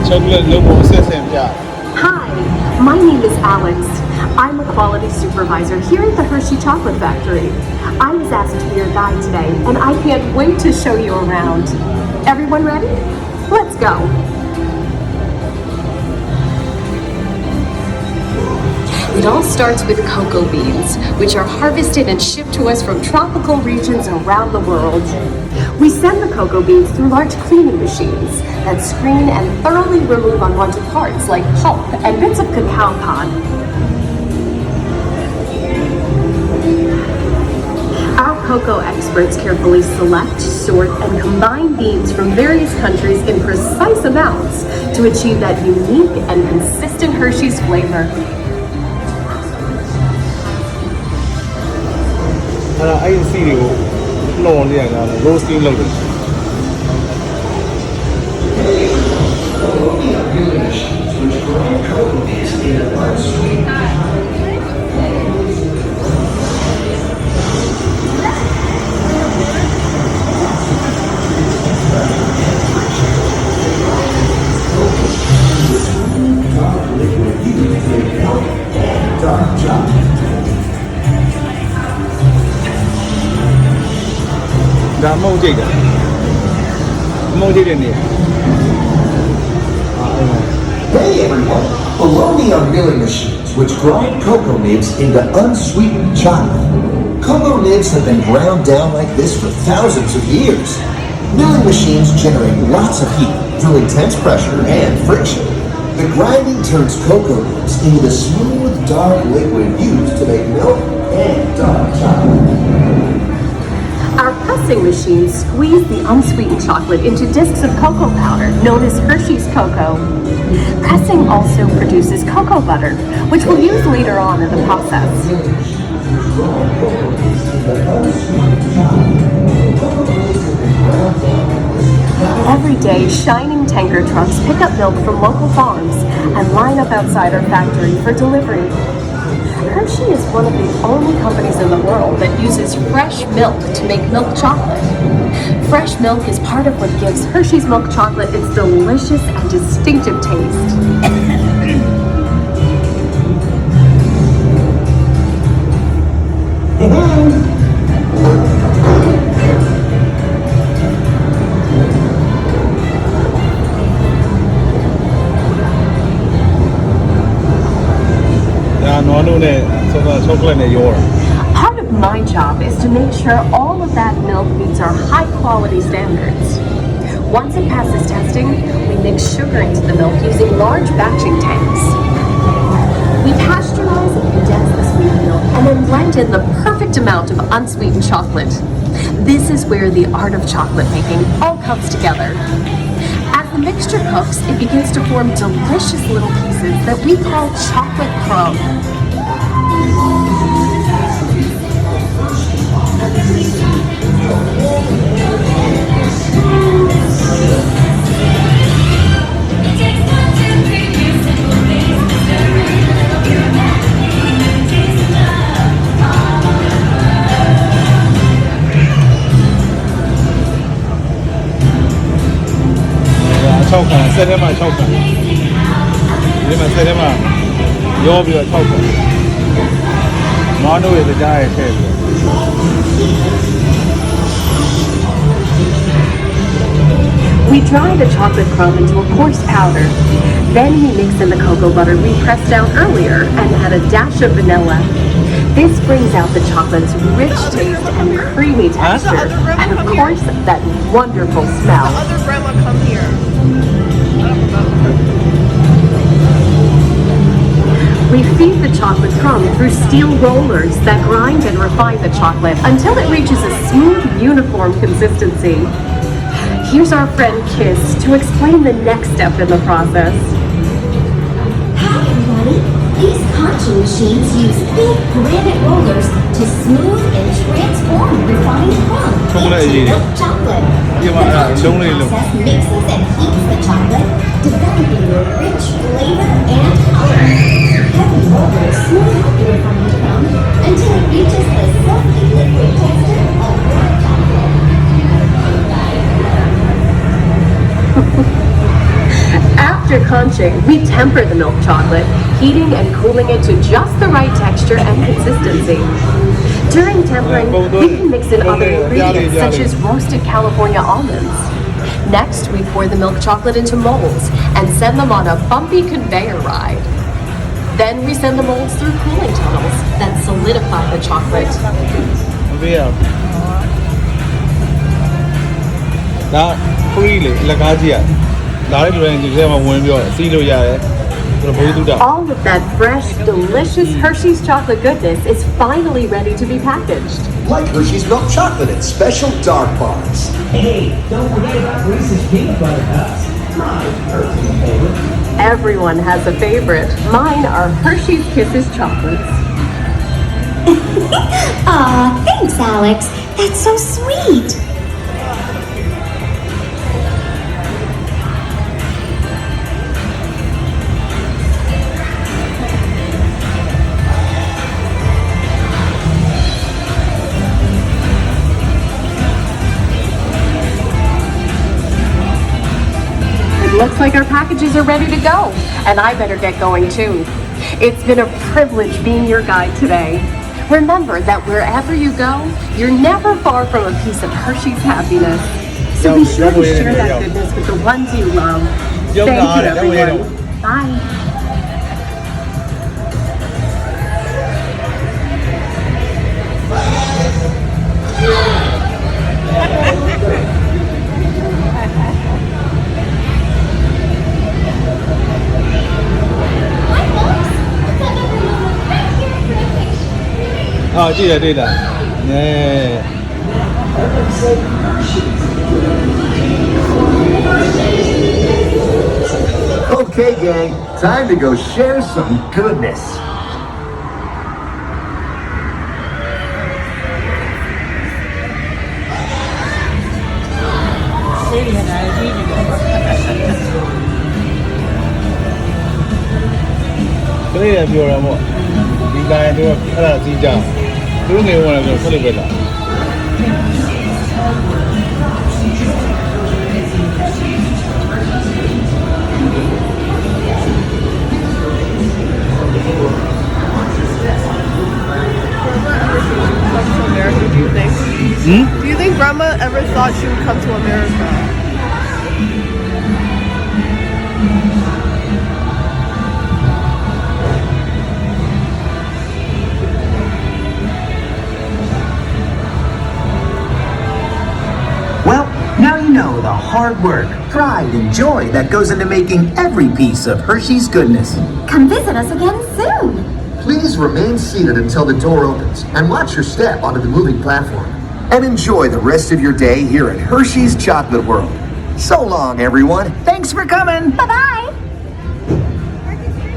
chocolate လုံးဝဆက်ဆံပြ Hi, my name is Alex. I'm a quality supervisor here at the Hershey Chocolate Factory. I was asked to be your guide today, and I can't wait to show you around. Everyone ready? Let's go. It all starts with cocoa beans, which are harvested and shipped to us from tropical regions around the world. We send the cocoa beans through large cleaning machines that screen and thoroughly remove unwanted parts like pulp and bits of cacao pod. Our cocoa experts carefully select, sort, and combine beans from various countries in precise amounts to achieve that unique and consistent Hershey's flavor. အဲ့ဒီစီတွေကိုနှော်နေရတာ roasting လုပ်တယ် ဒါမဟုတ်ကြိတ်တယ်မဟုတ်ကြိတ်တဲ့နေရာ Hey everyone! Bologna are milling machines which grind cocoa nibs into unsweetened chocolate. Cocoa nibs have been ground down like this for thousands of years. Milling machines generate lots of heat through intense pressure and friction. The grinding turns cocoa nibs into the smooth, dark liquid used to make milk and dark chocolate. Our pressing machines squeeze the unsweetened chocolate into discs of cocoa powder known as Hershey's cocoa. Pressing also produces cocoa butter, which we'll use later on in the process. Every day, shining tanker trucks pick up milk from local farms and line up outside our factory for delivery. Hershey is one of the only companies in the world that uses fresh milk to make milk chocolate. Fresh milk is part of what gives Hershey's milk chocolate its delicious and distinctive taste. Part of my job is to make sure all of that milk meets our high quality standards. Once it passes testing, we mix sugar into the milk using large batching tanks. We pasteurize and condense the sweetened milk and then blend in the perfect amount of unsweetened chocolate. This is where the art of chocolate making all comes together. As the mixture cooks, it begins to form delicious little pieces that we call chocolate crumb. Chocolate, ဆက်ထဲမှာ chocolate ဒီမှာဆက်ထဲမှာရောပြီးတော့ chocolate မောင်းတို့ရဲ့ကြားရဲ့ထည့်ပြီး We dry the chocolate crumb into a coarse powder. Then we mix in the cocoa butter we pressed down earlier and add a dash of vanilla. This brings out the chocolate's rich taste and creamy texture, and of course, that wonderful smell. The other grandma come here. We feed the chocolate crumb through steel rollers that grind and refine the chocolate until it reaches a smooth, uniform consistency. Here's our friend Kiss to explain the next step in the process. Hi everybody! These conching machines use big granite rollers to smooth and transform refined crumb into milk chocolate. The process mixes and heats the chocolate, developing a rich flavor and color. Heavy rollers smooth out the refined crumb until it reaches the silky liquid texture of milk chocolate. After conching, we temper the milk chocolate, heating and cooling it to just the right texture and consistency. During tempering, we can mix in other ingredients such as roasted California almonds. Next, we pour the milk chocolate into molds and send them on a bumpy conveyor ride. Then we send the molds through cooling tunnels that solidify the chocolate. ဘေးရဒါခရီးလေလက်ကားကြီးอ่ะလာတဲ့လူတိုင်းဒီထဲမှာဝင်ပြီးတော့စီးလို့ရတယ်ဆိုတော့ဘိုးတူတာ All of that fresh, delicious Hershey's chocolate goodness is finally ready to be packaged. Like Hershey's milk chocolate in special dark bars. Hey, don't forget about Reese's peanut butter cups. My personal favorite. Everyone has a favorite. Mine are Hershey's Kisses chocolates. Aw, thanks, Alex. That's so sweet. Looks like our packages are ready to go, and I better get going too. It's been a privilege being your guide today. Remember that wherever you go, you're never far from a piece of Hershey's happiness. So be sure to share that goodness with the ones you love. Thank you, everyone. Bye. Ah, ကြည့်ရတွေ့တာနဲ Okay, gang, time to go share some goodness. Cái này là biểu là một đi lại thôi, cái là gì chả lúc này mà là kiểu sao được vậy là America, do you think? Do you think Grandma ever thought she would come to America? Well, now you know the hard work, pride, and joy that goes into making every piece of Hershey's goodness. Come visit us again soon. Please remain seated until the door opens and watch your step onto the moving platform. And enjoy the rest of your day here at Hershey's Chocolate World. So long, everyone. Thanks for coming. Bye-bye.